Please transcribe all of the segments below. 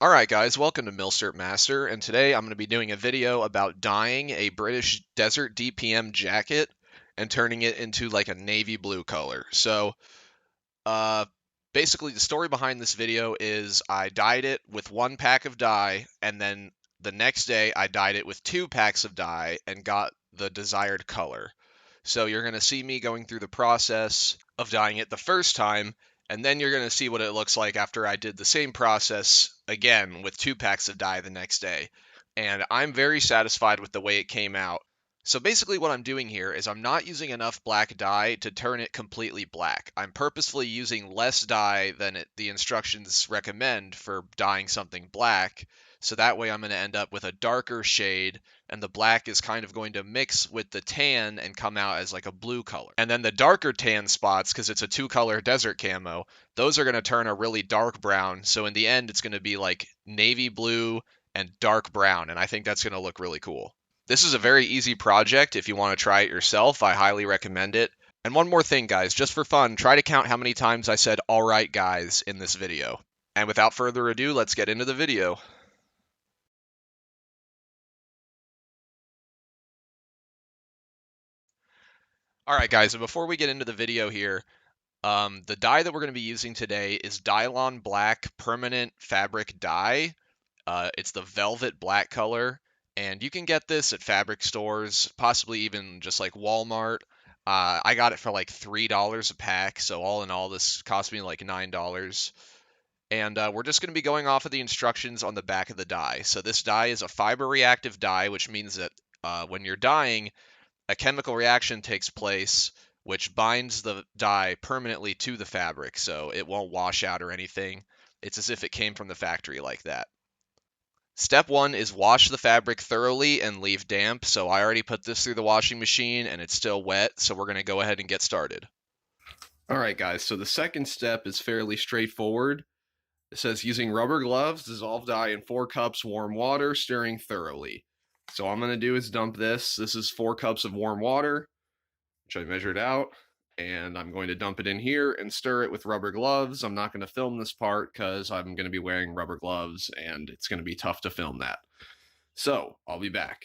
Alright guys, welcome to Millstert Master, and today I'm going to be doing a video about dyeing a British Desert DPM jacket and turning it into like a navy blue color. Uh, Basically the story behind this video is I dyed it with one pack of dye, and then the next day I dyed it with 2 packs of dye and got the desired color. So you're going to see me going through the process of dyeing it the first time, and then you're going to see what it looks like after I did the same process again with 2 packs of dye the next day. And I'm very satisfied with the way it came out. So basically what I'm doing here is I'm not using enough black dye to turn it completely black. I'm purposefully using less dye than the instructions recommend for dyeing something black. So that way I'm going to end up with a darker shade, and the black is kind of going to mix with the tan and come out as like a blue color. And then the darker tan spots, because it's a 2-color desert camo, those are going to turn a really dark brown. So in the end, it's going to be like navy blue and dark brown, and I think that's going to look really cool. This is a very easy project. If you want to try it yourself, I highly recommend it. And one more thing, guys, just for fun, try to count how many times I said "alright guys" in this video. And without further ado, let's get into the video. Alright guys, so before we get into the video here, the dye that we're going to be using today is Dylon Black Permanent Fabric Dye. It's the velvet black color, and you can get this at fabric stores, possibly even just like Walmart. I got it for like $3 a pack, so all in all, this cost me like $9. And we're just going to be going off of the instructions on the back of the dye. So this dye is a fiber reactive dye, which means that when you're dyeing, a chemical reaction takes place which binds the dye permanently to the fabric, so it won't wash out or anything. It's as if it came from the factory like that. Step 1 is wash the fabric thoroughly and leave damp. So I already put this through the washing machine and it's still wet, so we're going to go ahead and get started. Alright guys, so the second step is fairly straightforward. It says using rubber gloves, dissolve dye in 4 cups warm water, stirring thoroughly. So all I'm going to do is dump this. This is 4 cups of warm water, which I measured out, and I'm going to dump it in here and stir it with rubber gloves. I'm not going to film this part because I'm going to be wearing rubber gloves and it's going to be tough to film that. So I'll be back.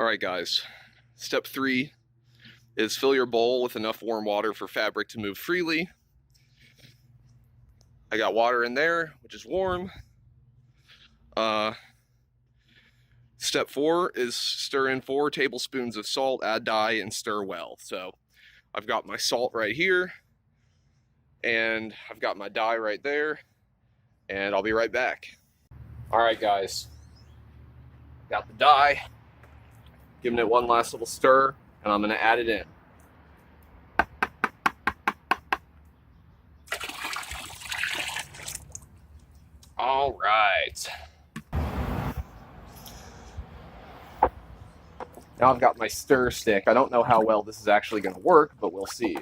Alright guys, step 3 is fill your bowl with enough warm water for fabric to move freely. I got water in there, which is warm. Step 4 is stir in 4 tablespoons of salt, add dye, and stir well. So I've got my salt right here, and I've got my dye right there, and I'll be right back. Alright guys, got the dye, giving it one last little stir, and I'm going to add it in. All right. Now I've got my stir stick. I don't know how well this is actually going to work, but we'll see.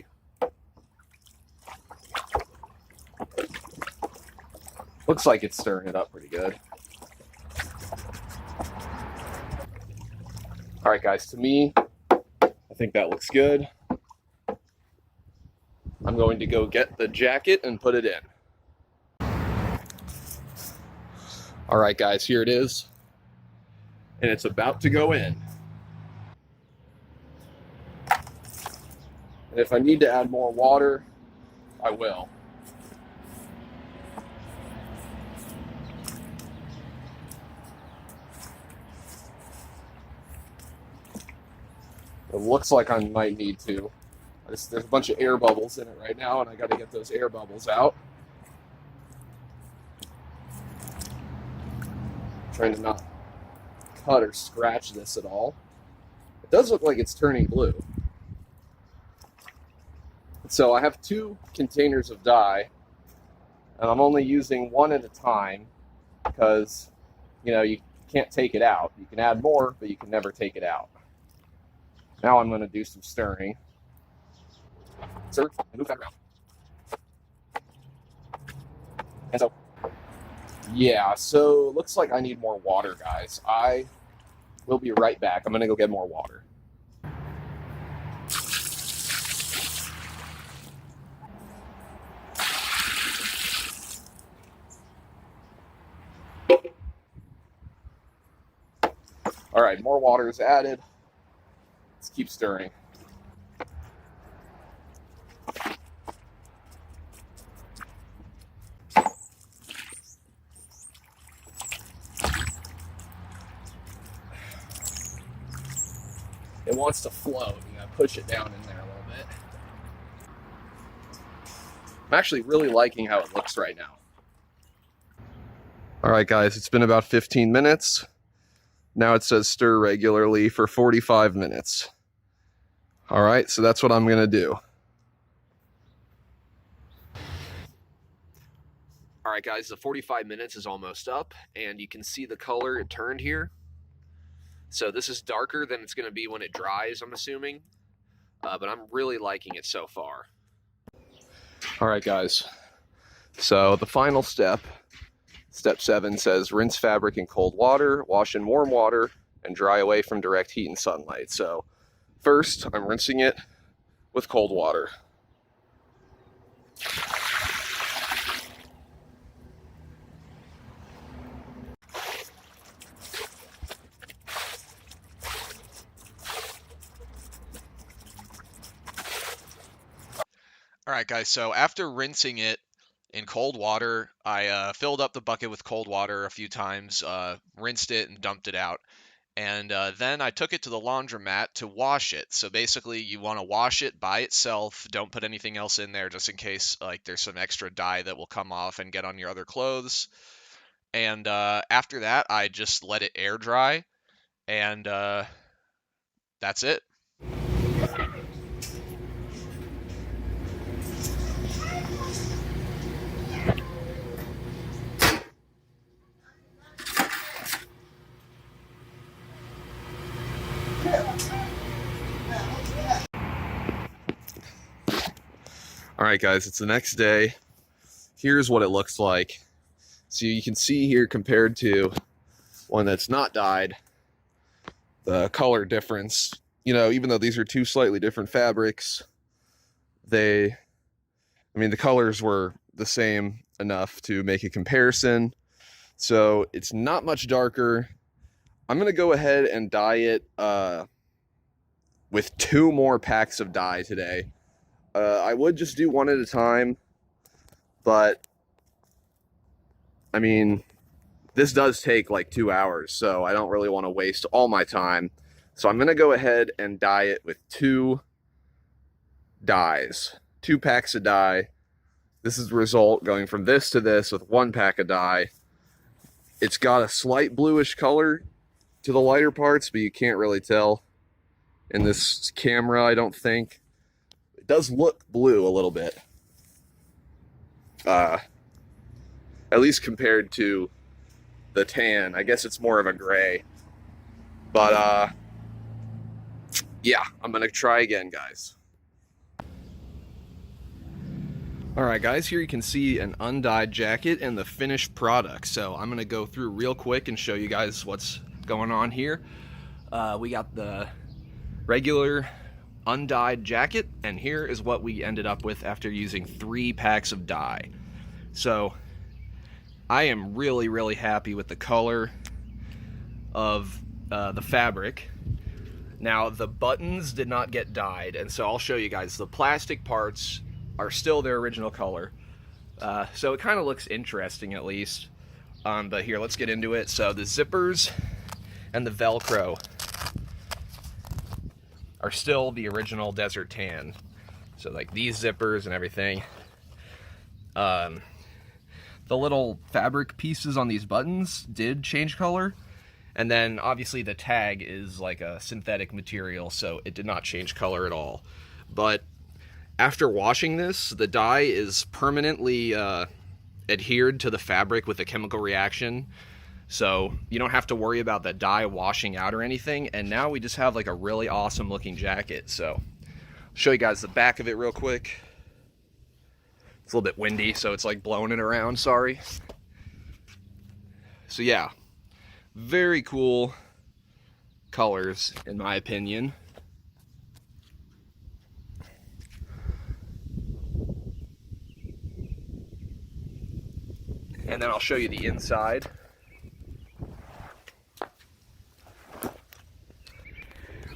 Looks like it's stirring it up pretty good. All right, guys, to me, I think that looks good. I'm going to go get the jacket and put it in. All right, guys, here it is. And it's about to go in. And if I need to add more water, I will. It looks like I might need to. There's a bunch of air bubbles in it right now, and I got to get those air bubbles out. Trying to not cut or scratch this at all. It does look like it's turning blue. So I have 2 containers of dye, and I'm only using one at a time because, you know, you can't take it out. You can add more, but you can never take it out. Now I'm going to do some stirring. Stir, and move that around. And so, yeah, so it looks like I need more water, guys. I will be right back. I'm going to go get more water. All right, more water is added. Let's keep stirring. It wants to float. You gotta push it down in there a little bit. I'm actually really liking how it looks right now. All right, guys, it's been about 15 minutes. Now it says stir regularly for 45 minutes. All right, so that's what I'm gonna do. All right, guys, the 45 minutes is almost up, and you can see the color it turned here. So this is darker than it's gonna be when it dries, I'm assuming. But I'm really liking it so far. All right, guys. So the final step, step 7, says rinse fabric in cold water, wash in warm water, and dry away from direct heat and sunlight. So first, I'm rinsing it with cold water. All right, guys, so after rinsing it in cold water, I filled up the bucket with cold water a few times, rinsed it and dumped it out. And then I took it to the laundromat to wash it. So basically, you want to wash it by itself. Don't put anything else in there just in case like there's some extra dye that will come off and get on your other clothes. And after that, I just let it air dry, and that's it. All right, guys, it's the next day. Here's what it looks like. So you can see here compared to one that's not dyed, the color difference. You know, even though these are two slightly different fabrics, the colors were the same enough to make a comparison. So it's not much darker. I'm gonna go ahead and dye it with 2 more packs of dye today. I would just do one at a time, but I mean, this does take like 2 hours, so I don't really want to waste all my time. So I'm gonna go ahead and dye it with 2 dyes, 2 packs of dye. This is the result going from this to this with 1 pack of dye. It's got a slight bluish color to the lighter parts, but you can't really tell in this camera, I don't think. It does look blue a little bit. At least compared to the tan. I guess it's more of a gray. But yeah, I'm gonna try again, guys. All right, guys, here you can see an undyed jacket and the finished product. So I'm gonna go through real quick and show you guys what's going on here. We got the regular undyed jacket, and here is what we ended up with after using 3 packs of dye. So I am really, really happy with the color of the fabric. Now, the buttons did not get dyed, and so I'll show you guys. The plastic parts are still their original color. So it kind of looks interesting, at least. But here, let's get into it. So the zippers and the Velcro are still the original Desert Tan. So like these zippers and everything. The little fabric pieces on these buttons did change color. And then obviously the tag is like a synthetic material, so it did not change color at all. But after washing this, the dye is permanently adhered to the fabric with a chemical reaction. So you don't have to worry about the dye washing out or anything. And now we just have like a really awesome looking jacket. So I'll show you guys the back of it real quick. It's a little bit windy, so it's like blowing it around, sorry. So yeah, very cool colors in my opinion. And then I'll show you the inside.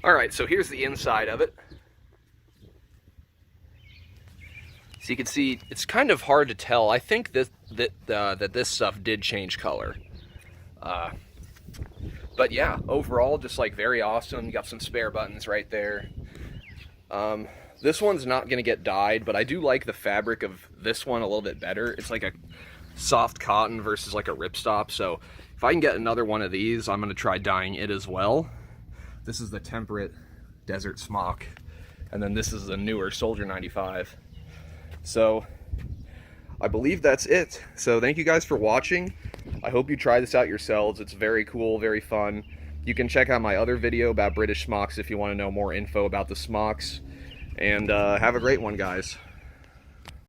All right, so here's the inside of it. So you can see it's kind of hard to tell. I think that this stuff did change color. But yeah, overall, just like very awesome. You got some spare buttons right there. This one's not gonna get dyed, but I do like the fabric of this one a little bit better. It's like a soft cotton versus like a ripstop. So if I can get another one of these, I'm gonna try dyeing it as well. This is the temperate desert smock, and then this is the newer Soldier 95. So I believe that's it. So thank you guys for watching. I hope you try this out yourselves. It's very cool, very fun. You can check out my other video about British smocks if you want to know more info about the smocks. And have a great one, guys.